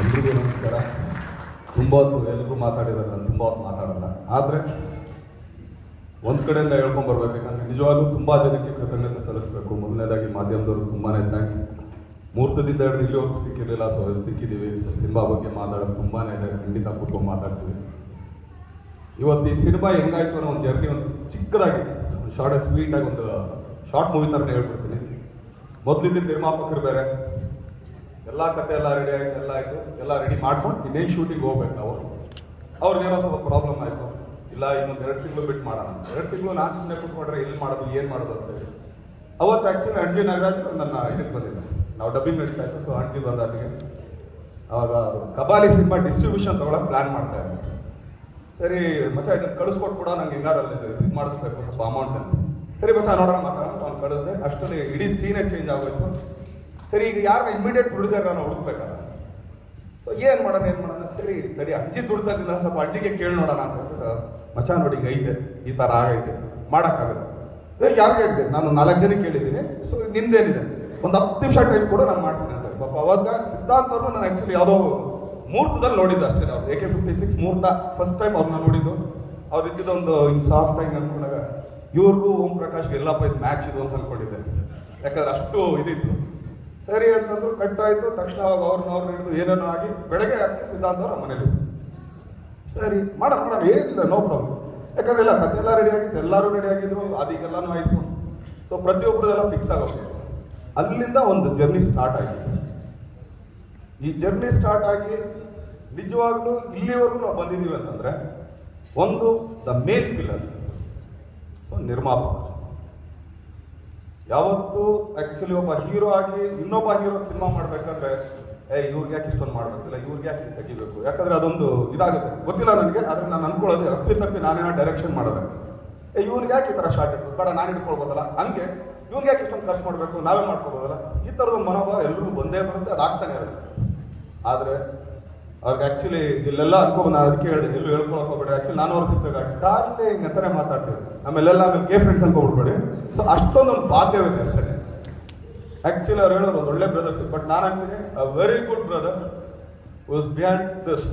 ಎಲ್ರಿಗೂ ನಮಸ್ಕಾರ. ತುಂಬ ಹೊತ್ತು ಎಲ್ಲರೂ ಮಾತಾಡಿದ್ದಾರೆ, ನಾನು ತುಂಬ ಹೊತ್ತು ಮಾತಾಡಲ್ಲ. ಆದರೆ ಒಂದು ಕಡೆಯಿಂದ ಹೇಳ್ಕೊಂಬರ್ಬೇಕು, ಯಾಕಂದರೆ ನಿಜವಾಗ್ಲೂ ತುಂಬ ಜನಕ್ಕೆ ಕೃತಜ್ಞತೆ ಸಲ್ಲಿಸಬೇಕು. ಮೊದಲನೇದಾಗಿ ಮಾಧ್ಯಮದವರು ತುಂಬಾ ಥ್ಯಾಂಕ್ಸ್. ಮುಹೂರ್ತದಿಂದ ಹಿಡಿದು ಇಲ್ಲಿವರೆಗೂ ಸಿಕ್ಕಿರಲಿಲ್ಲ, ಸೊ ಸಿಕ್ಕಿದ್ದೀವಿ. ಸೊ ಸಿನಿಮಾ ಬಗ್ಗೆ ಮಾತಾಡೋದು ತುಂಬಾ ಇದೆ, ಖಂಡಿತ ಕೂತ್ಕೊಂಡು ಮಾತಾಡ್ತೀವಿ. ಇವತ್ತು ಈ ಸಿನಿಮಾ ಹೆಂಗಾಯ್ತು ಅನ್ನೋ ಒಂದು ಜರ್ನಿ, ಒಂದು ಚಿಕ್ಕದಾಗಿ ಒಂದು ಶಾರ್ಟ್ ಆ್ಯಂಡ್ ಸ್ವೀಟಾಗಿ ಒಂದು ಶಾರ್ಟ್ ಮೂವಿ ಥರನೇ ಹೇಳ್ಬಿಡ್ತೀನಿ. ಮೊದಲಿದ್ದ ನಿರ್ಮಾಪಕರು ಬೇರೆ, ಎಲ್ಲ ಕತೆ ಎಲ್ಲ ರೆಡಿ ಆಯಿತು, ಎಲ್ಲ ಆಯಿತು, ಎಲ್ಲ ರೆಡಿ ಮಾಡ್ಕೊಂಡು ಇನ್ನೇನು ಶೂಟಿಂಗ್ ಹೋಗ್ಬೇಕು ನಾವು. ಅವ್ರಿಗೇನೋ ಸ್ವಲ್ಪ ಪ್ರಾಬ್ಲಮ್ ಆಯಿತು, ಇಲ್ಲ ಇನ್ನೊಂದು 2 ತಿಂಗಳು ಬಿಟ್ಟು ಮಾಡೋಣ. 2 ತಿಂಗಳು ನಾನು ಸುಮ್ಮನೆ ಕೂತ್ಕೊಂಡ್ರೆ ಎಲ್ಲಿ ಮಾಡೋದು, ಏನು ಮಾಡೋದು ಅಂತ ಹೇಳಿ ಅವತ್ತು ಆ್ಯಕ್ಚುಲಿ ಅಣ್ಜಿ ನಾಗರಾಜ್ ನನ್ನ ಇದಕ್ಕೆ ಬಂದಿದ್ದೆ, ನಾವು ಡಬ್ಬಿಂಗ್ ನಡೀತಾ ಇತ್ತು. ಸೊ ಅಣ್ಜಿ ಬಂದಾಟಿಗೆ ಅವಾಗ ಕಬಾಲಿ ಸಿನಿಮಾ ಡಿಸ್ಟ್ರಿಬ್ಯೂಷನ್ ತೊಗೊಳಕ್ಕೆ ಪ್ಲ್ಯಾನ್ ಮಾಡ್ತಾ ಇದ್ದೆ. ಸರಿ ಮಚ್ಚ ಇದನ್ನು ಕಳಿಸ್ಕೊಟ್ಬಿಡ, ನಂಗೆ ಹೆಂಗಾರಲ್ಲಿ ಇದು ಮಾಡಿಸ್ಬೇಕು ಸ್ವಲ್ಪ ಅಮೌಂಟ್ ಅಂತ. ಸರಿ ಮಚ್ಚ ನೋಡೋಣ ಮಾತಾಡೋಣ, ಅವ್ನು ಕಳಿಸ್ದೆ. ಅಷ್ಟರಲ್ಲಿ ಇಡೀ ಸೀನೇ ಚೇಂಜ್ ಆಗೋಯ್ತು. ಸರಿ ಈಗ ಯಾರು ಇಮಿಡಿಯೇಟ್ ಪ್ರೊಡ್ಯೂಸರ್ ನಾನು ಹುಡುಕ್ಬೇಕಲ್ಲ, ಸೊ ಏನು ಮಾಡೋಣ ಸರಿ ನಡಿ ಅಜ್ಜಿ ದುಡ್ತಾ ಇದ್ದಿದ್ರೆ ಸ್ವಲ್ಪ ಅಜ್ಜಿಗೆ ಕೇಳಿ ನೋಡೋಣ ಅಂತ ಹೇಳ್ಬಿಟ್ಟು, ಮಚ್ಚ ನೋಡಿ ಈಗ ಐತೆ, ಈ ಥರ ಆಗೈತೆ, ಮಾಡೋಕ್ಕಾಗುತ್ತೆ. ಯಾರು ಹೇಳ್ಬೇಕು, ನಾನು 4 ಜನಕ್ಕೆ ಕೇಳಿದ್ದೀನಿ, ಸೊ ನಿಂದೇನಿದೆ, ಒಂದು 10 ನಿಮಿಷ ಟೈಮ್ ಕೂಡ ನಾನು ಮಾಡ್ತೀನಿ ಅಂತ. ಪಾಪ ಅವಾಗ ಸಿದ್ಧಾಂತವ್ರು ನಾನು ಆ್ಯಕ್ಚುಲಿ ಯಾವುದೋ ಮುಹೂರ್ತದಲ್ಲಿ ನೋಡಿದ್ದು ಅಷ್ಟೇ. ಅವ್ರು AK-56 ಮುಹೂರ್ತ ಫಸ್ಟ್ ಟೈಮ್ ಅವ್ರನ್ನ ನೋಡಿದ್ದು. ಅವ್ರು ಇದ್ದಿದ್ದೊಂದು ಹಿಂಗೆ ಸಾಫ್ಟ್ ಆಗಿ ಅಂದ್ಕೊಂಡಾಗ ಇವ್ರಿಗೂ ಓಂ ಪ್ರಕಾಶ್ಗೆ ಎಲ್ಲಪ್ಪ ಇದು ಮ್ಯಾಚ್ ಇದು ಅಂತ ಅಂದ್ಕೊಂಡಿದ್ದೆ, ಯಾಕಂದ್ರೆ ಅಷ್ಟು ಇದಿತ್ತು. ಸರಿ ಅಂತಂದ್ರು, ಕಟ್ಟಾಯಿತು. ತಕ್ಷಣ ಅವಾಗ ಅವ್ರನ್ನ ಹಿಡಿದು ಏನೇನೋ ಆಗಿ ಬೆಳಗ್ಗೆ ಆ್ಯಕ್ಚುಲಿ ಸಿದ್ಧಾಂತವ್ರು ನಮ್ಮ ಮನೇಲಿ ಸರಿ ಮಾಡೋಣ ಏನಿಲ್ಲ, ನೋ ಪ್ರಾಬ್ಲಮ್. ಯಾಕಂದ್ರೆ ಇಲ್ಲ ಕತೆ ಎಲ್ಲ ರೆಡಿ ಆಗಿತ್ತು, ಎಲ್ಲರೂ ರೆಡಿ ಆಗಿದ್ರು, ಅದೀಗೆಲ್ಲನೂ ಆಯಿತು. ಸೊ ಪ್ರತಿಯೊಬ್ಬರದೆಲ್ಲ ಫಿಕ್ಸ್ ಆಗೋದು. ಅಲ್ಲಿಂದ ಒಂದು ಜರ್ನಿ ಸ್ಟಾರ್ಟ್ ಆಗಿದೆ. ಈ ಜರ್ನಿ ಸ್ಟಾರ್ಟ್ ಆಗಿ ನಿಜವಾಗ್ಲೂ ಇಲ್ಲಿವರೆಗೂ ನಾವು ಬಂದಿದ್ದೀವಿ ಅಂತಂದರೆ, ಒಂದು ದ ಮೇನ್ ಪಿಲ್ಲರ್ ನಿರ್ಮಾಪಕ. ಯಾವತ್ತು ಆ್ಯಕ್ಚುಲಿ ಒಬ್ಬ ಹೀರೋ ಆಗಿ ಇನ್ನೊಬ್ಬ ಹೀರೋ ಸಿನಿಮಾ ಮಾಡಬೇಕಾದ್ರೆ ಇವ್ರಿಗೆ ಯಾಕೆ ಇಷ್ಟೊಂದು ಮಾಡಬೇಕಿಲ್ಲ, ಇವ್ರಿಗೆ ಯಾಕೆ ತೆಗಿಬೇಕು, ಯಾಕಂದರೆ ಅದೊಂದು ಇದಾಗುತ್ತೆ, ಗೊತ್ತಿಲ್ಲ ನನಗೆ. ಆದರೆ ನಾನು ಅನ್ಕೊಳ್ಳೋದು ತಪ್ಪಿ ನಾನೇನೋ ಡೈರೆಕ್ಷನ್ ಮಾಡಿದ್ರೆ ಇವ್ರಿಗೆ ಯಾಕೆ ಈ ಥರ ಶಾರ್ಟ್ ಇಡ್ಬೇಕು, ಬೇಡ ನಾನು ಹಿಡ್ಕೊಳ್ಬೋದಲ್ಲ, ಹಂಗೆ ಇವ್ರಿಗೆ ಯಾಕೆ ಇಷ್ಟೊಂದು ಖರ್ಚು ಮಾಡಬೇಕು, ನಾವೇ ಮಾಡ್ಕೊಬೋದಲ್ಲ, ಈ ಥರದ ಮನೋಭಾವ ಎಲ್ರಿಗೂ ಬಂದೇ ಬರುತ್ತೆ, ಅದಾಗ್ತಾನೆ ಇರುತ್ತೆ. ಆದರೆ ಅವ್ರಿಗೆ ಆ್ಯಕ್ಚುಲಿ ಇಲ್ಲೆಲ್ಲ ಅನ್ಕೋಬೋದು. ನಾನು ಅದಕ್ಕೆ ಹೇಳಿದೆ, ಎಲ್ಲೂ ಹೇಳ್ಕೊಳಕ್ಕೆ ಹೋಗ್ಬೇಡಿ. ಆ್ಯಕ್ಚುಲಿ ನಾನು ಅವ್ರು ಸಿಕ್ಕಾಗ ಅಷ್ಟೇ ಹಿಂಗೆ ಅಂತಾನೆ ಮಾತಾಡ್ತೀವಿ, ಆಮೇಲೆ ಗೇ ಫ್ರೆಂಡ್ಸ್ ಅನ್ಕೊಬಿಡ್ಬೇಡಿ. ಸೊ ಅಷ್ಟೊಂದೊಂದು ಬಾಧ್ಯವಿದೆ ಅಷ್ಟೇ. ಆ್ಯಕ್ಚುಲಿ ಅವ್ರು ಹೇಳೋರು ಒಂದು ಒಳ್ಳೆ ಬ್ರದರ್ಸ್, ಬಟ್ ನಾನು ಅಂತೀನಿ a very good brother was behind this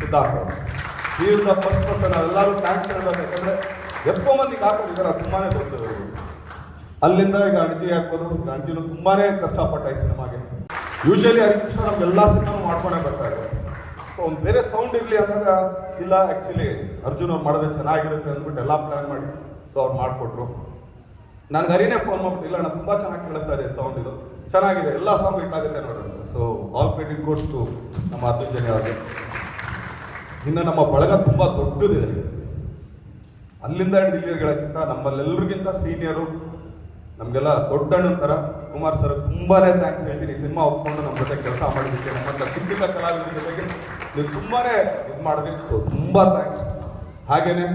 Siddhartha. He is the first person. ನಾವೆಲ್ಲರೂ ಥ್ಯಾಂಕ್ಸ್ ಹೇಳ್ಬೇಕು, ಯಾಕಂದರೆ ಎಷ್ಟೋ ಮಂದಿಗೆ ಹಾಕೋದಿದ್ದಾರೆ, ತುಂಬಾ ದೊಡ್ಡದು. ಅಲ್ಲಿಂದ ಈಗ ಅಣಜಿ ಹಾಕ್ಬೋದು. ಅಣಜಿನೂ ತುಂಬಾ ಕಷ್ಟಪಟ್ಟ ಈ ಸಿನಿಮಾಗೆ. ಯೂಶಲಿ ಹರಿಕೃಷ್ಣ ನಮ್ಗೆಲ್ಲ ಸಿನಿಮಾ ಮಾಡ್ಕೊಂಡೇ ಬರ್ತಾ ಇದ್ದಾರೆ. ಸೊ ಒಂದು ಬೇರೆ ಸೌಂಡ್ ಇರಲಿ ಅಂದಾಗ, ಇಲ್ಲ ಆ್ಯಕ್ಚುಲಿ ಅರ್ಜುನ್ ಅವ್ರು ಮಾಡಿದ್ರೆ ಚೆನ್ನಾಗಿರುತ್ತೆ ಅಂದ್ಬಿಟ್ಟು ಎಲ್ಲ ಪ್ಲ್ಯಾನ್ ಮಾಡಿ ಸೊ ಅವ್ರು ಮಾಡಿಕೊಟ್ರು. ನನಗೆ ಹರಿನೇ ಫೋನ್ ಮಾಡ್ಬಿಟ್ಟು, ಇಲ್ಲ ನಾನು ತುಂಬ ಚೆನ್ನಾಗಿ ಕೇಳಿಸ್ತಾ ಇದೆ ಸೌಂಡ್, ಇದು ಚೆನ್ನಾಗಿದೆ, ಎಲ್ಲ ಸಾಂಗ್ ಹಿಟ್ ಆಗುತ್ತೆ ನೋಡೋದು. So all credit goes to ನಮ್ಮ ಅರ್ಜುನ್ ಜನಿ ಅವ್ರಿಗೆ. ಇನ್ನು ನಮ್ಮ ಬಳಗ ತುಂಬ ದೊಡ್ಡದಿದೆ. ಅಲ್ಲಿಂದ ಹಿಡಿದು ಇಲ್ಲಿಯರ್ಗಳಕ್ಕಿಂತ ನಮ್ಮಲ್ಲೆಲ್ಲರಿಗಿಂತ ಸೀನಿಯರು, ನಮಗೆಲ್ಲ ದೊಡ್ಡ ಅಣ್ಣನ ಥರ ಕುಮಾರ್ ಸರ್ ತುಂಬಾ ಥ್ಯಾಂಕ್ಸ್ ಹೇಳ್ತೀನಿ. ಸಿನಿಮಾ ಒಪ್ಕೊಂಡು ನಮ್ಮ ಜೊತೆ ಕೆಲಸ ಮಾಡಿದ್ದಕ್ಕೆ, ನಮ್ಮಂಥ ಚಿಕ್ಕ ಕಲಾವಿದರ ಜೊತೆಗೆ ನೀವು ತುಂಬಾ ಇದು ಮಾಡಿದ್ರಿ, ತುಂಬ ಥ್ಯಾಂಕ್ಸ್. ಹಾಗೇನೆ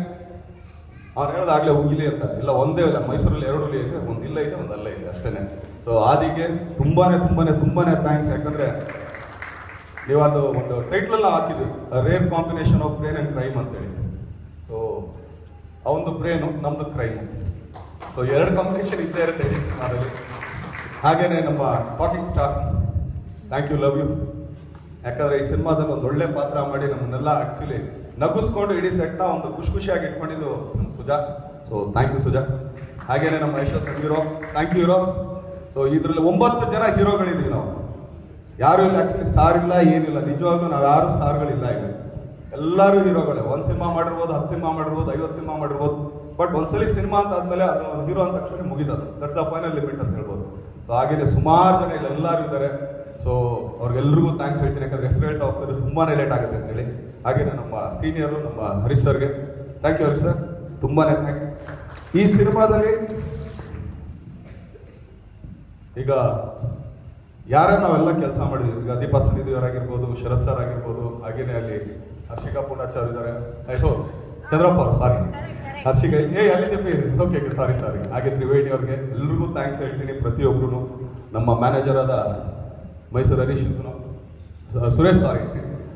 ಅವ್ನು ಹೇಳ್ದಾಗಲೇ ಉಗಿಲಿ ಅಂತ, ಇಲ್ಲ ಒಂದೇ ಇಲ್ಲ, ಮೈಸೂರಲ್ಲಿ 2 ಹುಲಿ ಇದೆ, ಒಂದು ಇಲ್ಲ ಇದೆ, ಒಂದು ಅಲ್ಲೇ ಇದೆ ಅಷ್ಟೇ. ಸೊ ಆದಿಗೆ ತುಂಬಾ ಥ್ಯಾಂಕ್ಸ್. ಯಾಕಂದರೆ ನೀವು ಅದು ಒಂದು ಟೈಟ್ಲೆಲ್ಲ ಹಾಕಿದ್ವಿ, rare combination of brain and crime ಅಂತೇಳಿ. ಸೊ ಅವನದು ಬ್ರೇನು, ನಮ್ಮದು ಕ್ರೈಮು. ಸೊ 2 ಕಾಂಬಿನೇಷನ್ ಇದ್ದೇ ಇರುತ್ತೆ ಇಡೀ ಸಿನಿಮಾದಲ್ಲಿ. ಹಾಗೇನೆ ನಮ್ಮ talking star, thank you, love you. ಯಾಕಂದರೆ ಈ ಸಿನಿಮಾದಲ್ಲಿ ಒಂದು ಒಳ್ಳೆ ಪಾತ್ರ ಮಾಡಿ ನಮ್ಮನ್ನೆಲ್ಲ ಆ್ಯಕ್ಚುಲಿ ನಗಿಸ್ಕೊಂಡು ಇಡೀ ಸೆಟ್ನ ಒಂದು ಖುಷಿಯಾಗಿ ಇಟ್ಕೊಂಡಿದ್ದು ನಮ್ಮ Suja. So thank you Suja. ಹಾಗೇನೆ ನಮ್ಮ Yashas hero, thank you hero. So ಇದರಲ್ಲಿ 9 ಜನ ಹೀರೋಗಳಿದ್ದೀವಿ ನಾವು, ಯಾರೂ ಇಲ್ಲ ಆ್ಯಕ್ಚುಲಿ, ಸ್ಟಾರ್ ಇಲ್ಲ, ಏನಿಲ್ಲ. ನಿಜವಾಗ್ಲೂ ನಾವು ಯಾರು ಸ್ಟಾರ್ಗಳಿಲ್ಲ ಇಲ್ಲ, ಎಲ್ಲರೂ ಹೀರೋಗಳೇ. 1 ಸಿನಿಮಾ ಮಾಡಿರ್ಬೋದು, 10 ಸಿನಿಮಾ ಮಾಡಿರ್ಬೋದು, 50 ಸಿನಿಮಾ ಮಾಡಿರ್ಬೋದು. ಬಟ್ ಒಂದ್ಸಲಿ ಸಿನಿಮಾ ಅಂತ ಆದಮೇಲೆ ಅದು ಹೀರೋ ಅಂತ ತಕ್ಷಣ ಮುಗಿದದು, ದಟ್ಸ್ ದ ಫೈನಲ್ ಲಿಮಿಟ್ ಅಂತ ಹೇಳ್ಬೋದು. ಸೊ ಹಾಗೇನೆ ಸುಮಾರು ಜನ ಇಲ್ಲಿ ಎಲ್ಲರೂ ಇದ್ದಾರೆ. ಸೊ ಅವ್ರಿಗೆಲ್ರಿಗೂ ಥ್ಯಾಂಕ್ಸ್ ಹೇಳ್ತೀನಿ, ಯಾಕಂದರೆ ಹೆಸರು ಹೇಳ್ತಾ ಹೋಗ್ತಾರೆ, ತುಂಬಾ ಲೇಟ್ ಆಗುತ್ತೆ ಅಂತೇಳಿ. ಹಾಗೇನೆ ನಮ್ಮ ಸೀನಿಯರು ನಮ್ಮ ಹರೀಶ್ ಸರ್ಗೆ ಥ್ಯಾಂಕ್ ಯು. ಹರೀಶ್ ಸರ್ ತುಂಬಾ ಥ್ಯಾಂಕ್ಸ್. ಈ ಸಿನಿಮಾದಲ್ಲಿ ಈಗ ಯಾರೇ ನಾವೆಲ್ಲ ಕೆಲಸ ಮಾಡಿದ್ವಿ, ಈಗ ದೀಪಾ ಸನ್ನಿಧಿಯವರಾಗಿರ್ಬೋದು, ಶರತ್ ಸರ್ ಆಗಿರ್ಬೋದು, ಹಾಗೇನೆ ಅಲ್ಲಿ ಹರ್ಷಿಕಾ ಪೂರ್ಣಾಚಾರ್ಯ ಇದ್ದಾರೆ, ಚಂದ್ರಪ್ಪ ಅವರು, ಸಾರಿ ಹರ್ಷಿಕಾ, ಅಲ್ಲಿದ್ದೀವಿ, ಓಕೆ ಸಾರಿ. ಹಾಗೆ ತ್ರಿವೇಣಿ ಅವ್ರಿಗೆ ಎಲ್ರಿಗೂ ಥ್ಯಾಂಕ್ಸ್ ಹೇಳ್ತೀನಿ, ಪ್ರತಿಯೊಬ್ಬರು. ನಮ್ಮ ಮ್ಯಾನೇಜರ್ ಆದ ಮೈಸೂರು ಹರೀಶ್, ಸುರೇಶ್, ಸಾರಿ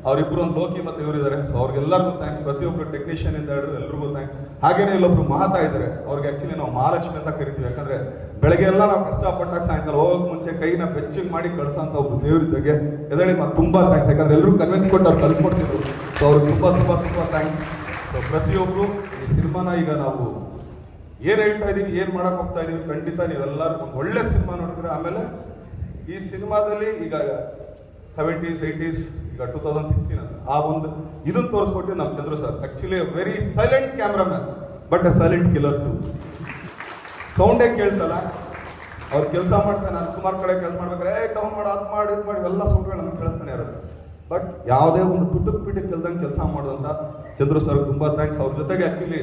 ಅವರಿಬ್ಬರು ಒಂದು ಲೋಕಿ ಮತ್ತು ಇವರಿದ್ದಾರೆ. ಸೊ ಅವ್ರಿಗೆಲ್ಲರಿಗೂ ಥ್ಯಾಂಕ್ಸ್, ಪ್ರತಿಯೊಬ್ಬರು ಟೆಕ್ನಿಷಿಯನ್ ಇಂದ ಹಿಡಿದು ಎಲ್ರಿಗೂ ಥ್ಯಾಂಕ್ಸ್. ಹಾಗೇನೇ ಇಲ್ಲೊಬ್ರು ಮಹಾತಾ ಇದ್ದಾರೆ, ಅವ್ರಿಗೆ ಆ್ಯಕ್ಚುಲಿ ನಾವು ಮಹಾಲಕ್ಷ್ಮಿ ಅಂತ ಕರಿತೀವಿ. ಯಾಕಂದರೆ ಬೆಳಗ್ಗೆ ಎಲ್ಲ ನಾವು ಕಷ್ಟಪಟ್ಟಾಗ ಸಾಯಂಕಾಲ ಹೋಗೋಕೆ ಮುಂಚೆ ಕೈನ ಬೆಚ್ಚಿಗೆ ಮಾಡಿ ಕಳ್ಸೋಂಥ ಒಬ್ರು ದೇವರಿದ್ದಾಗೆ ಎದಳಿ ಮತ್ತು ತುಂಬ ಥ್ಯಾಂಕ್ಸ್. ಯಾಕಂದರೆ ಎಲ್ಲರೂ ಕನ್ವಿನ್ಸ್ ಕೊಟ್ಟು ಅವ್ರು ಕಳಿಸ್ಕೊಡ್ತಿದ್ರು. ಸೊ ಅವ್ರಿಗೆ ತುಂಬ ತುಂಬ ತುಂಬ ಥ್ಯಾಂಕ್ಸ್. ಸೊ ಪ್ರತಿಯೊಬ್ಬರು ಈ ಸಿನಿಮಾನ ಈಗ ನಾವು ಏನು ಹೇಳ್ತಾ ಇದ್ದೀವಿ, ಏನು ಮಾಡೋಕೆ ಹೋಗ್ತಾ ಇದ್ದೀವಿ, ಖಂಡಿತ ನೀವೆಲ್ಲರೂ ಒಂದು ಒಳ್ಳೆ ಸಿನಿಮಾ ನೋಡಿದ್ರೆ. ಆಮೇಲೆ ಈ ಸಿನಿಮಾದಲ್ಲಿ ಈಗ 70s 80s ಈಗ 2016 ಅಂತ ಆ ಒಂದು ಇದನ್ನು ತೋರಿಸ್ಕೊಟ್ಟು ನಮ್ಮ Chandru sir actually very silent cameraman but a silent killer too. ಸೌಂಡೇ ಕೇಳ್ಸಲ್ಲ, ಅವ್ರು ಕೆಲಸ ಮಾಡ್ತಾರೆ. ನಾನು ಸುಮಾರು ಕಡೆ ಕೆಲಸ ಮಾಡ್ಬೇಕಾದ್ರೆ ಡೌನ್ ಮಾಡಿ ಅದು ಮಾಡಿ ಇದು ಮಾಡಿ ಎಲ್ಲ ಸೌಂಡ್ಗಳು ನಮ್ಗೆ ಕೇಳಿಸ್ತಾನೆ ಇರುತ್ತೆ. ಬಟ್ ಯಾವುದೇ ಒಂದು ತುಟುಕ್ ಪಿಟಕ್ ಕೆಲ್ದಂಗೆ ಕೆಲಸ ಮಾಡೋದಂತ ಚಂದ್ರು ಸರ್ ತುಂಬ ಥ್ಯಾಂಕ್ಸ್. ಅವ್ರ ಜೊತೆಗೆ ಆ್ಯಕ್ಚುಲಿ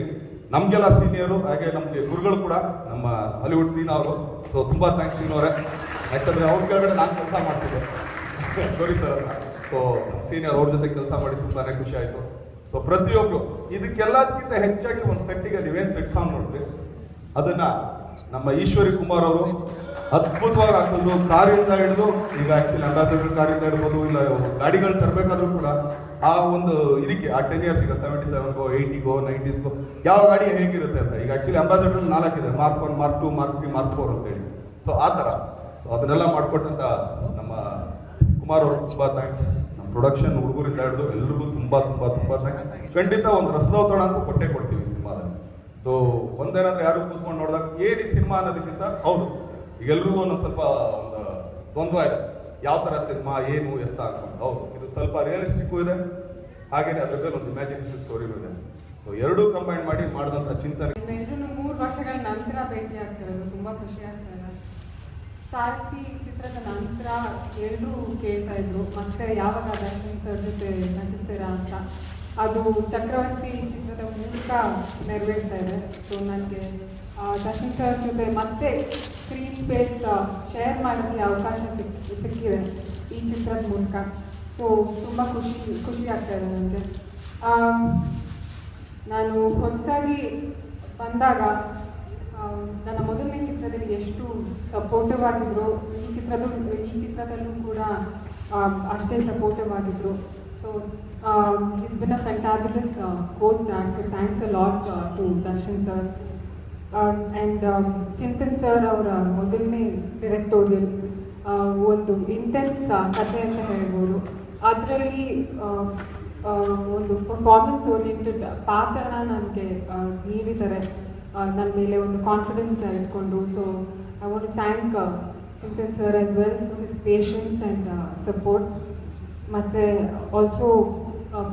ನಮಗೆಲ್ಲ ಸೀನಿಯರು, ಹಾಗೆ ನಮಗೆ ಗುರುಗಳು ಕೂಡ ನಮ್ಮ ಹಾಲಿವುಡ್ ಸೀನ್ ಅವರು. ಸೊ ತುಂಬ ಥ್ಯಾಂಕ್ಸ್ ಸೀನವರೇ, ಯಾಕಂದರೆ ಅವ್ರ ಕೆಳಗಡೆ ನಾನು ಕೆಲಸ ಮಾಡ್ತಿದ್ದೆ ಗೌರಿ ಸರ್ ಅಂತ. ಸೊ ಸೀನಿಯರ್ ಅವ್ರ ಜೊತೆ ಕೆಲಸ ಮಾಡಿ ತುಂಬಾ ಖುಷಿ ಆಯಿತು. ಸೊ ಪ್ರತಿಯೊಬ್ಬರು ಇದಕ್ಕೆಲ್ಲದಕ್ಕಿಂತ ಹೆಚ್ಚಾಗಿ ಒಂದು ಸೆಟ್ಟಿಗೆ ನೀವೇನು ಸೆಟ್ ಸಾಂಗ್ ನೋಡ್ರಿ, ಅದನ್ನು ನಮ್ಮ ಈಶ್ವರಿ ಕುಮಾರ್ ಅವರು ಅದ್ಭುತವಾಗಿ ಹಾಕಿದ್ರು. ಕಾರಿಂದ ಹಿಡಿದು ಈಗ ಆ್ಯಕ್ಚುಲಿ ಅಂಬಾಸಿಡರ್ ಕಾರಿಂದ ಹಿಡ್ಬೋದು, ಇಲ್ಲ ಗಾಡಿಗಳು ತರಬೇಕಾದ್ರೂ ಕೂಡ ಆ ಒಂದು ಇದಕ್ಕೆ ಆ 10 years ಈಗ 77ಗೋ 80ಗೋ 90ಸ್ಗೋ ಯಾವ ಗಾಡಿ ಹೇಗಿರುತ್ತೆ ಅಂತ. ಈಗ ಆ್ಯಕ್ಚುಲಿ ಅಂಬಾಸಿಡರ್ 4 ಇದೆ, Mark 1 Mark 2 Mark 3 Mark 4 ಅಂತೇಳಿ. ಸೊ ಆ ಥರ ಅದನ್ನೆಲ್ಲ ಮಾಡಿಕೊಟ್ಟಂಥ ನಮ್ಮ ಕುಮಾರ್ ಅವರು ತುಂಬ ಥ್ಯಾಂಕ್ಸ್. ನಮ್ಮ ಪ್ರೊಡಕ್ಷನ್ ಹುಡುಗರಿಂದ ಹಿಡಿದು ಎಲ್ರಿಗೂ ತುಂಬ ತುಂಬ ತುಂಬ ಥ್ಯಾಂಕ್ಸ್. ಖಂಡಿತ ಒಂದು ರಸದೌತಣ ಅಂತ ಕೊಟ್ಟೇ ಕೊಡ್ತೀವಿ ಸಿನಿಮಾದಲ್ಲಿ. ಸೊ ಒಂದೇನಂದ್ರೆ ಯಾರು ಕೂತ್ಕೊಂಡು ನೋಡಿದಾಗ ಏನು ಈ ಸಿನಿಮಾ ಅನ್ನೋದಕ್ಕಿಂತ, ಹೌದು ಈಗ ಎಲ್ರಿಗೂ ಒಂದೊಂದು ಸ್ವಲ್ಪ ಒಂದು ದ್ವಂದ್ವ ಇದೆ, ಯಾವ ಥರ ಸಿನಿಮಾ ಏನು ಎತ್ತ ಅನ್ಕೊಂಡು. ಹೌದು, ಇದು ಸ್ವಲ್ಪ ರಿಯಲಿಸ್ಟಿಕ್ಕು ಇದೆ, ಹಾಗೇನೆ ಅದ್ರ ಮೇಲೆ ಒಂದು ಇಮ್ಯಾಜಿನೇಷನ್ ಸ್ಟೋರಿನೂ ಇದೆ. ಸೊ ಎರಡೂ ಕಂಬೈನ್ ಮಾಡಿ ಮಾಡಿದಂಥ ಚಿಂತನೆ. 3 ವರ್ಷಗಳ ನಂತರ ಭೇಟಿ ಆಗ್ತಿರೋದು ತುಂಬ ಖುಷಿ ಆಗ್ತದೆ. ಸಾರ್ಥಿ ಚಿತ್ರದ ನಂತರ ಎಲ್ಲರೂ ಕೇಳ್ತಾ ಇದ್ರು ಮತ್ತೆ ಯಾವಾಗ ದರ್ಶನ್ ಸರ್ ಜೊತೆ ನಟಿಸ್ತೀರಾ ಅಂತ. ಅದು ಚಕ್ರವರ್ತಿ ಚಿತ್ರದ ಮೂಲಕ ನೆರವೇರ್ತಾ ಇದೆ. ಸೊ ನನಗೆ ದರ್ಶನ್ ಸರ್ ಜೊತೆ ಮತ್ತೆ ಸ್ಕ್ರೀನ್ ಸ್ಪೇಸ್ ಶೇರ್ ಮಾಡೋಕ್ಕೆ ಅವಕಾಶ ಸಿಕ್ಕಿದೆ ಈ ಚಿತ್ರದ ಮೂಲಕ. ಸೊ ತುಂಬ ಖುಷಿ ಆಗ್ತಾ ಇದೆ ನನಗೆ. ನಾನು ಹೊಸದಾಗಿ ಬಂದಾಗ ನನ್ನ ಮೊದಲನೇ ಚಿತ್ರದಲ್ಲಿ ಎಷ್ಟು ಸಪೋರ್ಟಿವ್ ಆಗಿದ್ರು, ಈ ಚಿತ್ರದಲ್ಲೂ ಕೂಡ ಅಷ್ಟೇ ಸಪೋರ್ಟಿವ್ ಆಗಿದ್ರು. So he's been a fabulous co-star, so thanks a lot to Darshan sir. And Chintan sir ಅವರ ಮೊದಲನೇ ಡಿರೆಕ್ಟೋರಿಯಲ್ ಒಂದು ಇಂಟೆನ್ಸ್ ಕಥೆ ಅಂತ ಹೇಳ್ಬೋದು. ಅದರಲ್ಲಿ ಒಂದು ಪರ್ಫಾರ್ಮೆನ್ಸ್ ಓರಿಯೆಂಟೆಡ್ ಪಾತ್ರನ ನನಗೆ ನೀಡಿದ್ದಾರೆ, ನನ್ನ ಮೇಲೆ ಒಂದು ಕಾನ್ಫಿಡೆನ್ಸ್ ಇಟ್ಕೊಂಡು. So I want to thank Chintan sir as well for his patience and support. ಮತ್ತು ಆಲ್ಸೋ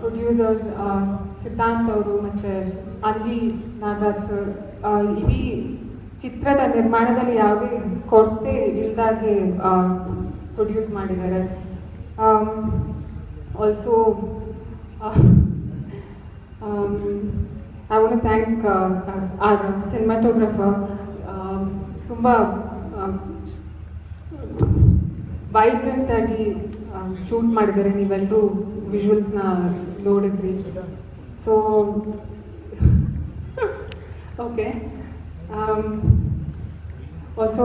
ಪ್ರೊಡ್ಯೂಸರ್ಸ್ ಸಿದ್ಧಾಂತ್ ಅವರು ಮತ್ತು ಅಂಜಿ ನಾಗರಾಜ್ ಸರ್ ಇಡೀ ಚಿತ್ರದ ನಿರ್ಮಾಣದಲ್ಲಿ ಯಾವುದೇ ಕೊರತೆ ಇಲ್ಲದಾಗೆ ಪ್ರೊಡ್ಯೂಸ್ ಮಾಡಿದ್ದಾರೆ. Also I want to thank our cinematographer. ತುಂಬ ವೈಬ್ರೆಂಟಾಗಿ ಶೂಟ್ ಮಾಡಿದ್ದಾರೆ, ನೀವೆಲ್ಲರೂ ವಿಜುವಲ್ಸ್ನ ನೋಡಿದ್ರಿ. So okay, also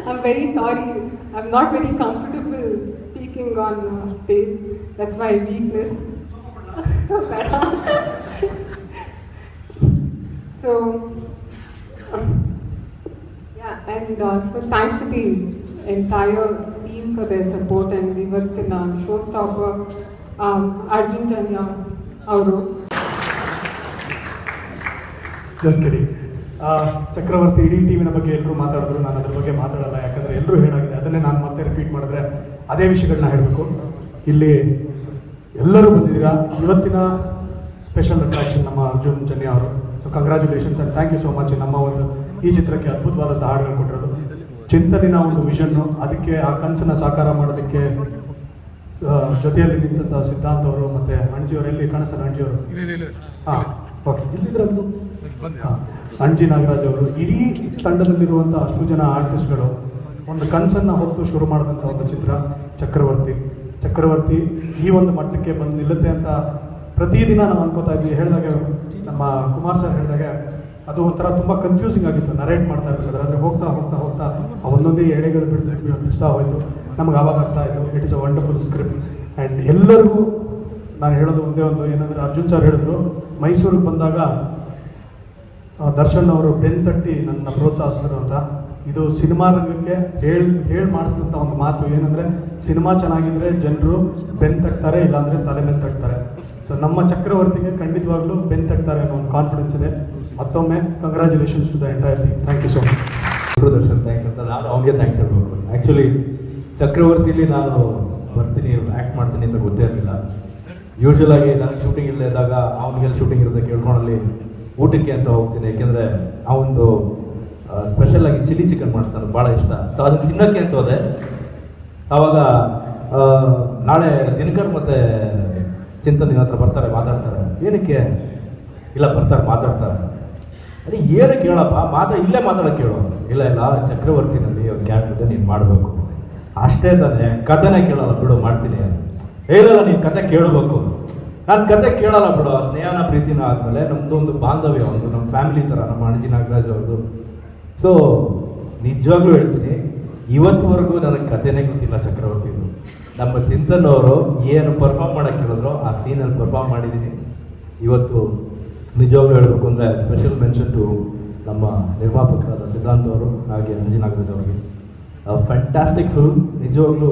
I'm very sorry, I'm not very comfortable speaking on stage, that's my weakness. So yeah, and so thanks to the entire team for their support, and we worked in showstopper Arjun Janya ಅವರು. Just ಕಿಡಿ. ಚಕ್ರವರ್ತಿ ಇಡೀ ಟೀಮಿನ ಬಗ್ಗೆ ಎಲ್ಲರೂ ಮಾತಾಡಿದ್ರು, ನಾನು ಅದ್ರ ಬಗ್ಗೆ ಮಾತಾಡಲ್ಲ, ಯಾಕಂದರೆ ಎಲ್ಲರೂ ಹೇಳಾಗಿದೆ. ಅದನ್ನೇ ನಾನು ಮತ್ತೆ ರಿಪೀಟ್ ಮಾಡಿದ್ರೆ ಅದೇ ವಿಷಯಗಳನ್ನ ಹೇಳಬೇಕು. ಇಲ್ಲಿ ಎಲ್ಲರೂ ಬಂದಿದ್ದೀರಾ. ಇವತ್ತಿನ ಸ್ಪೆಷಲ್ ಅಟ್ರಾಕ್ಷನ್ ನಮ್ಮ ಅರ್ಜುನ್ ಜನ್ಯ ಅವರು. So congratulations and thank you so much. ನಮ್ಮ ಒಂದು ಈ ಚಿತ್ರಕ್ಕೆ ಅದ್ಭುತವಾದಂಥ ಹಾಡುಗಳು ಕೊಟ್ಟಿರೋದು, ಚಿಂತನಿನ ಒಂದು ವಿಷನ್ನು, ಅದಕ್ಕೆ ಆ ಕನಸನ್ನು ಸಾಕಾರ ಮಾಡೋದಕ್ಕೆ ಜೊತೆಯಲ್ಲಿ ನಿಂತ ಸಿದ್ಧಾಂತ್ ಅವರು ಮತ್ತು ಅಣ್ಜಿಯವರು. ಎಲ್ಲಿ ಕಾಣಿಸ್ತಾರೆ ಅಣ್ಜಿಯವರು? ಹಾಂ, ಓಕೆ, ಇಲ್ಲಿದ್ರಂತೂ ಅಂಜಿ ನಾಗರಾಜ್ ಅವರು. ಇಡೀ ತಂಡದಲ್ಲಿರುವಂಥ ಅಷ್ಟು ಜನ ಆರ್ಟಿಸ್ಟ್ಗಳು ಒಂದು ಕನಸನ್ನು ಹೊತ್ತು ಶುರು ಮಾಡಿದಂಥ ಒಂದು ಚಿತ್ರ ಚಕ್ರವರ್ತಿ ಈ ಒಂದು ಮಟ್ಟಕ್ಕೆ ಬಂದು ನಿಲ್ಲುತ್ತೆ ಅಂತ ಪ್ರತಿದಿನ ನಾವು ಅನ್ಕೋತಾ ಇದ್ವಿ. ಹೇಳಿದಾಗ ನಮ್ಮ ಕುಮಾರ್ ಸರ್ ಹೇಳಿದಾಗ ಅದು ಒಂಥರ ತುಂಬ ಕನ್ಫ್ಯೂಸಿಂಗ್ ಆಗಿತ್ತು ನರೇಟ್ ಮಾಡ್ತಾ ಇರ್ಬೇಕಾದ್ರೆ. ಆದರೆ ಹೋಗ್ತಾ ಹೋಗ್ತಾ ಹೋಗ್ತಾ ಒಂದೊಂದೇ ಎಳೆಗಳು ಬಿಡ್ತಾ ಹೋಯಿತು. ನಮ್ಗೆ ಆವಾಗ ಅರ್ಥ ಆಯಿತು it is a wonderful script. And ಎಲ್ಲರಿಗೂ ನಾನು ಹೇಳೋದು ಒಂದೇ ಒಂದು ಏನಂದರೆ, ಅರ್ಜುನ್ ಸರ್ ಹೇಳಿದ್ರು ಮೈಸೂರಿಗೆ ಬಂದಾಗ ದರ್ಶನ್ ಅವರು ಬೆನ್ತಟ್ಟಿ ನನ್ನ ಪ್ರೋತ್ಸಾಹಿಸಿದ್ರು ಅಂತ. ಇದು ಸಿನಿಮಾ ರಂಗಕ್ಕೆ ಹೇಳಿ ಮಾಡಿಸಿದಂಥ ಒಂದು ಮಾತು ಏನಂದರೆ, ಸಿನಿಮಾ ಚೆನ್ನಾಗಿದ್ರೆ ಜನರು ಬೆನ್ನು ತಟ್ತಾರೆ, ಇಲ್ಲಾಂದರೆ ತಲೆ ಮೇಲೆ ತಟ್ತಾರೆ. ಸೊ ನಮ್ಮ ಚಕ್ರವರ್ತಿಗೆ ಖಂಡಿತವಾಗ್ಲೂ ಬೆನ್ನು ತಟ್ತಾರೆ ಅನ್ನೋ ಒಂದು ಕಾನ್ಫಿಡೆನ್ಸ್ ಇದೆ. ಮತ್ತೊಮ್ಮೆ congratulations to the entire team. Thank you so much. Darshan thanks ಅಂತ ನಾನು ಅವನಿಗೆ ಥ್ಯಾಂಕ್ಸ್ ಹೇಳ್ಬೇಕು. ಆ್ಯಕ್ಚುಲಿ ಚಕ್ರವರ್ತಿಲಿ ನಾನು ಬರ್ತೀನಿ ಆ್ಯಕ್ಟ್ ಮಾಡ್ತೀನಿ ಅಂತ ಗೊತ್ತೇ ಇರಲಿಲ್ಲ. ಯೂಶ್ವಲ್ ಆಗಿ ನಾನು ಶೂಟಿಂಗ್ ಇಲ್ಲದೆ ಇದ್ದಾಗ ಅವನಿಗೆಲ್ಲ ಶೂಟಿಂಗ್ ಇರುತ್ತೆ ಕೇಳ್ಕೊಂಡಲ್ಲಿ ಊಟಕ್ಕೆ ಅಂತ ಹೋಗ್ತೀನಿ, ಯಾಕೆಂದರೆ ಅವನದು ಸ್ಪೆಷಲಾಗಿ ಚಿಲ್ಲಿ ಚಿಕನ್ ಮಾಡ್ತಾರೆ, ಭಾಳ ಇಷ್ಟ. ಸೊ ಅದನ್ನು ತಿನ್ನೋಕ್ಕೆ ಅಂತ ಹೋದೆ. ಆವಾಗ ನಾಳೆ ದಿನಕರ್ ಮತ್ತು ಚಿಂತನ್ ನಿನ್ನ ಹತ್ರ ಬರ್ತಾರೆ, ಮಾತಾಡ್ತಾರೆ. ಏನಕ್ಕೆ? ಇಲ್ಲ ಬರ್ತಾರೆ ಮಾತಾಡ್ತಾರೆ. ಅದೇ ಏನಕ್ಕೆ ಹೇಳಪ್ಪ, ಇಲ್ಲೇ ಮಾತಾಡೋಕ್ಕೆ ಹೇಳು. ಇಲ್ಲ ಚಕ್ರವರ್ತಿನಲ್ಲಿ ಕ್ಯಾರೆಕ್ಟರ್ ನೀನು ಮಾಡಬೇಕು ಅಷ್ಟೇ ತಾನೇ, ಕಥೆನೇ ಕೇಳಲ್ಲ ಬಿಡು ಮಾಡ್ತೀನಿ. ಹೇಳಿಲ್ಲ ನೀನು ಕತೆ ಕೇಳಬೇಕು. ನಾನು ಕತೆ ಕೇಳಲ್ಲ ಬಿಡು. ಸ್ನೇಹನ ಪ್ರೀತಿನ ಆದಮೇಲೆ ನಮ್ಮದು ಒಂದು ಬಾಂಧವ್ಯ, ಒಂದು ನಮ್ಮ ಫ್ಯಾಮಿಲಿ ಥರ, ನಮ್ಮ ಅಣಜಿ ನಾಗರಾಜ್ ಅವ್ರದ್ದು. ಸೊ ನಿಜವಾಗ್ಲೂ ಹೇಳ್ತೀನಿ, ಇವತ್ತುವರೆಗೂ ನನಗೆ ಕಥೆನೇ ಗೊತ್ತಿಲ್ಲ ಚಕ್ರವರ್ತಿದು. ನಮ್ಮ ಚಿಂತನ್ ಅವರು ಏನು ಪರ್ಫಾರ್ಮ್ ಮಾಡೋಕ್ಕೆ ಹೇಳಿದ್ರು ಆ ಸೀನಲ್ಲಿ ಪರ್ಫಾರ್ಮ್ ಮಾಡಿದ್ದೀನಿ. ಇವತ್ತು ನಿಜವಾಗ್ಲೂ ಹೇಳಬೇಕು ಅಂದರೆ ಸ್ಪೆಷಲ್ ಮೆನ್ಷನ್ ಟು ನಮ್ಮ ನಿರ್ಮಾಪಕರಾದ ಸಿದ್ಧಾಂತ್ ಅವರು ಹಾಗೆ ಅಣಜಿ ನಾಗರಾಜ್ ಅವರಿಗೆ. Fantastic film. ನಿಜವಾಗ್ಲೂ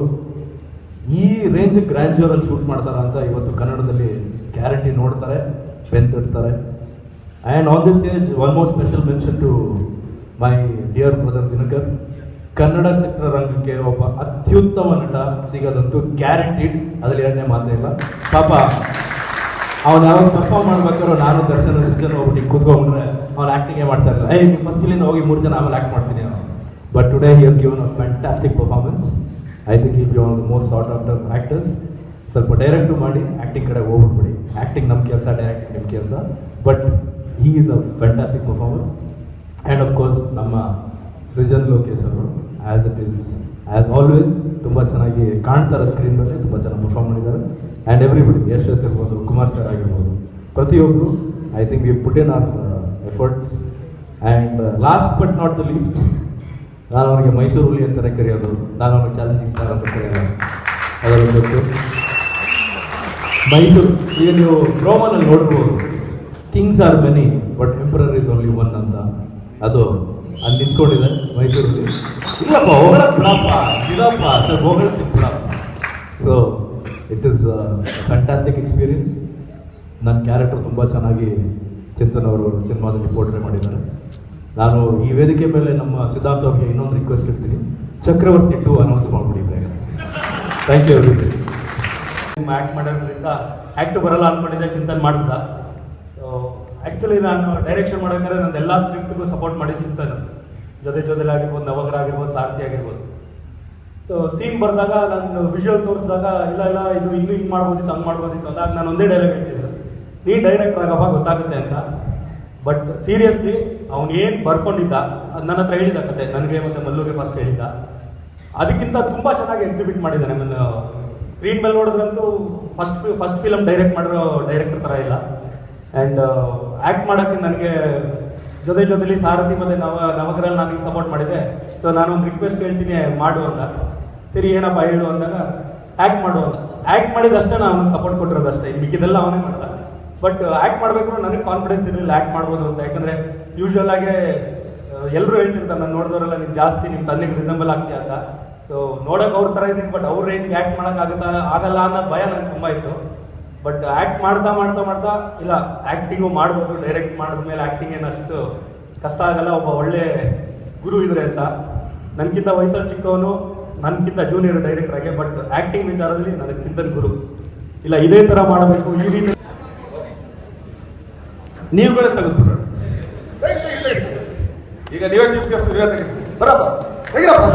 ಈ ರೇಂಜ್ ಗ್ರ್ಯಾಂಡ್ಯೂರಲ್ಲಿ ಶೂಟ್ ಮಾಡ್ತಾರೆ ಅಂತ ಇವತ್ತು ಕನ್ನಡದಲ್ಲಿ ಗ್ಯಾರಂಟಿ ನೋಡ್ತಾರೆ, ಬೆನ್ ತಟ್ತಾರೆ. And on the stage one more special mention to my dear brother Dinakar. Kannada ಚಿತ್ರರಂಗಕ್ಕೆ ಒಬ್ಬ ಅತ್ಯುತ್ತಮ ನಟ ಸಿಗೋದಂತೂ ಗ್ಯಾರಂಟಿಡ್, ಅದರಲ್ಲಿ ಎರಡನೇ ಮಾತೇ ಇಲ್ಲ. ಪಾಪ ಅವ್ನು ಯಾವಾಗ ಪರ್ಫಾರ್ಮ್ ಮಾಡ್ಬೇಕಾದ್ರೂ ನಾನು ದರ್ಶನ ಸಿದ್ಧನ ಹೋಗ್ಬಿಟ್ಟು ಕೂತ್ಕೊಂಡ್ರೆ ಅವ್ನು ಆ್ಯಕ್ಟಿಂಗೇ ಮಾಡ್ತಾ ಇರಲಿಲ್ಲ. ನೀವು ಫಸ್ಟ್ ಇಲ್ಲಿಂದ ಹೋಗಿ 3 ಜನ ಆಮೇಲೆ ಆ್ಯಕ್ಟ್ ಮಾಡ್ತೀನಿ ಅವನು. ಬಟ್ ಟುಡೇ ಹಿ ಹಸ್ given a fantastic performance. I think he B one of the most sort after actors. ಸ್ವಲ್ಪ ಡೈರೆಕ್ಟು ಮಾಡಿ ಆ್ಯಕ್ಟಿಂಗ್ ಕಡೆ ಹೋಗ್ಬಿಟ್ಬಿಡಿ. ಆ್ಯಕ್ಟಿಂಗ್ ನಮ್ಮ ಕೆಲಸ, ಡೈರೆಕ್ಟಿಂಗ್ ನಿಮ್ಮ ಕೆಲಸ. But he is a fantastic performer. And of course ನಮ್ಮ ಸೃಜನ್ ಲೋಕೇಶ್ ಅವರು ಆ್ಯಸ್ ಆಲ್ವೇಸ್ ತುಂಬ ಚೆನ್ನಾಗಿ ಕಾಣ್ತಾರೆ ಸ್ಕ್ರೀನ್ ಮೇಲೆ, ತುಂಬ ಚೆನ್ನಾಗಿ ಪರ್ಫಾರ್ಮ್ ಮಾಡಿದ್ದಾರೆ. ಆ್ಯಂಡ್ ಎವ್ರಿಬಡಿ, ಯಶ್ ಇರ್ಬೋದು, ಕುಮಾರ್ ಸರ್ ಆಗಿರ್ಬೋದು, ಪ್ರತಿಯೊಬ್ಬರು I think we put in our efforts. And last but not the least, ನಾನು ಅವನಿಗೆ ಮೈಸೂರು ಹುಲಿ ಅಂತಲೇ ಕರೆಯೋದು, ನಾನು ಅವನಿಗೆ ಚಾಲೆಂಜಿಂಗ್ ಸ್ಟಾರ್ ಅಂತ ಕರೆಯೋದು. ಅದರ ಗೊತ್ತು ಮೈಸೂರು. ಈಗ ನೀವು ರೋಮನಲ್ಲಿ ನೋಡ್ಬೋದು, Kings are many but emperor is only one ಅಂತ. ಅದು ಅಲ್ಲಿ ನಿಂತ್ಕೊಂಡಿದೆ ಮೈಸೂರಲ್ಲಿ. ಇಲ್ಲಪ್ಪ ಹೊಗಳ ಬಿಡಪ್ಪ, ಇದಪ್ಪ ಸ್ವಲ್ಪ ಹೊಗಳ್ತೀನಿ ಬಿಡಪ್ಪ. So it is fantastic experience. ನನ್ನ ಕ್ಯಾರೆಕ್ಟರ್ ತುಂಬ ಚೆನ್ನಾಗಿ ಚಿಂತನ್ ಅವರು ಸಿನಿಮಾದಲ್ಲಿ ಪೋರ್ಟ್ರೇ ಮಾಡಿದ್ದಾರೆ. ನಾನು ಈ ವೇದಿಕೆ ಮೇಲೆ ನಮ್ಮ ಸಿದ್ಧಾರ್ಥ ಅವ್ರಿಗೆ ಇನ್ನೊಂದು ರಿಕ್ವೆಸ್ಟ್ ಇಡ್ತೀನಿ, ಚಕ್ರವರ್ತಿ 2 ಅನೌನ್ಸ್ ಮಾಡಿಬಿಡಿ ಬೇಗ. Thank you everybody. ಆ್ಯಕ್ಟ್ ಮಾಡೋದ್ರಿಂದ ಆ್ಯಕ್ಟು ಬರಲ್ಲ ಅಂದ್ಕೊಂಡಿದ್ದೆ, ಚಿಂತನ್ ಮಾಡಿಸ್ದ. ಸೊ ಆ್ಯಕ್ಚುಲಿ ನಾನು ಡೈರೆಕ್ಷನ್ ಮಾಡೋಕ್ಕಾದ್ರೆ ನಂದು ಎಲ್ಲ ಸ್ಕ್ರಿಪ್ಟ್ಗೂ ಸಪೋರ್ಟ್ ಮಾಡಿ ಚಿಂತನ್ ಜೊತೆಲಿ ಆಗಿರ್ಬೋದು, ನವಗ್ರ ಆಗಿರ್ಬೋದು, ಸಾರಥಿ ಆಗಿರ್ಬೋದು. ಸೊ ಸೀನ್ ಬರೆದಾಗ ನಾನು ವಿಜುವಲ್ ತೋರಿಸಿದಾಗ ಇಲ್ಲ ಇದು ಇನ್ನೂ ಹಿಂಗೆ ಮಾಡ್ಬೋದಿತ್ತು, ಹಂಗೆ ಮಾಡ್ಬೋದಿತ್ತು ಅಂದಾಗ ನಾನು ಒಂದೇ ಡೈಲಾಗ್ ಹೇಳ್ತಿದ್ದೆ, ನೀ ಡೈರೆಕ್ಟರ್ ಆಗಪ್ಪ ಗೊತ್ತಾಗುತ್ತೆ ಅಂತ. ಬಟ್ ಸೀರಿಯಸ್ಲಿ ಅವ್ನು ಏನು ಬರ್ಕೊಂಡಿದ್ದ ಅದು ನನ್ನ ಹತ್ರ ಹೇಳಿದ ಕತೆ, ನನಗೆ ಮತ್ತು ಮಲ್ಲುಗೆ ಫಸ್ಟ್ ಹೇಳಿದ್ದ. ಅದಕ್ಕಿಂತ ತುಂಬ ಚೆನ್ನಾಗಿ ಎಕ್ಸಿಬಿಟ್ ಮಾಡಿದ್ದಾನೆ. ಆಮೇಲೆ ಸ್ಕ್ರೀನ್ ಮೇಲೆ ನೋಡಿದ್ರಂತೂ ಫಸ್ಟ್ ಫಿಲಮ್ ಡೈರೆಕ್ಟ್ ಮಾಡಿರೋ ಡೈರೆಕ್ಟರ್ ಥರ ಇಲ್ಲ. ಆ್ಯಂಡ್ ಆ್ಯಕ್ಟ್ ಮಾಡೋಕ್ಕೆ ನನಗೆ ಜೊತೆಲಿ ಸಾರಥಿ ಮತ್ತು ನವಗ್ರಲ್ಲಿ ನನಗೆ ಸಪೋರ್ಟ್ ಮಾಡಿದೆ. ಸೊ ನಾನೊಂದು ರಿಕ್ವೆಸ್ಟ್ ಕೇಳ್ತೀನಿ ಮಾಡು ಅಂತ. ಸರಿ ಏನಪ್ಪ ಹೇಳು ಅಂದಾಗ ಆ್ಯಕ್ಟ್ ಮಾಡು ಅಂತ. ಆ್ಯಕ್ಟ್ ಮಾಡಿದಷ್ಟೇ ನಾನು ಅವನಿಗೆ ಸಪೋರ್ಟ್ ಕೊಟ್ಟಿರೋದಷ್ಟೇ, ಮಿಕ್ಕಿದೆಲ್ಲ ಅವನೇ ಮಾಡ್ದ. ಬಟ್ ಆ್ಯಕ್ಟ್ ಮಾಡಬೇಕು ನನಗೆ ಕಾನ್ಫಿಡೆನ್ಸ್ ಇರಲಿಲ್ಲ ಆ್ಯಕ್ಟ್ ಮಾಡ್ಬೋದು ಅಂತ. ಯಾಕಂದರೆ ಯೂಶ್ವಲ್ ಆಗಿ ಎಲ್ಲರೂ ಹೇಳ್ತಿರ್ತಾರೆ, ನಾನು ನೋಡಿದವರೆಲ್ಲ ನೀನು ಜಾಸ್ತಿ ನಿಮ್ಮ ತಂದೆಗೆ ರಿಸೆಂಬಲ್ ಆಗ್ತೀಯ ಅಂತ. ಸೊ ನೋಡೋಕೆ ಅವ್ರ ಥರ ಇದ್ದೀನಿ, ಬಟ್ ಅವ್ರ ರೇಂಜ್ಗೆ ಆ್ಯಕ್ಟ್ ಆಗಲ್ಲ ಅನ್ನೋ ಭಯ ನನಗೆ ತುಂಬ ಇತ್ತು. ಬಟ್ ಆ್ಯಕ್ಟ್ ಮಾಡ್ತಾ ಇಲ್ಲ ಆ್ಯಕ್ಟಿಂಗು ಮಾಡ್ಬೋದು, ಡೈರೆಕ್ಟ್ ಮಾಡಿದ್ಮೇಲೆ ಆ್ಯಕ್ಟಿಂಗ್ ಏನಷ್ಟು ಕಷ್ಟ ಆಗಲ್ಲ, ಒಬ್ಬ ಒಳ್ಳೆ ಗುರು ಇದ್ರೆ ಅಂತ. ನನಗಿಂತ ವಯಸ್ಸಲ್ಲಿ ಚಿಕ್ಕವನು, ನನಗಿಂತ ಜೂನಿಯರ್ ಡೈರೆಕ್ಟರ್ ಆಗಿ, ಬಟ್ ಆ್ಯಕ್ಟಿಂಗ್ ವಿಚಾರದಲ್ಲಿ ನನಗೆ ಚಿಂತನ್ ಗುರು. ಇಲ್ಲ ಇದೇ ಥರ ಮಾಡಬೇಕು, ಈ ರೀತಿ ನೀವುಗಳೇ ತೆಗೆದುಬಿಡ್ರಿ. ಈಗ ನೀವೇ ಚೀಫ್ ಗೆಸ್ಟ್, ನೀವೇ ತೆಗೆದು ಬರಪ್ಪ ತೆಗಿರಪ್ಪ.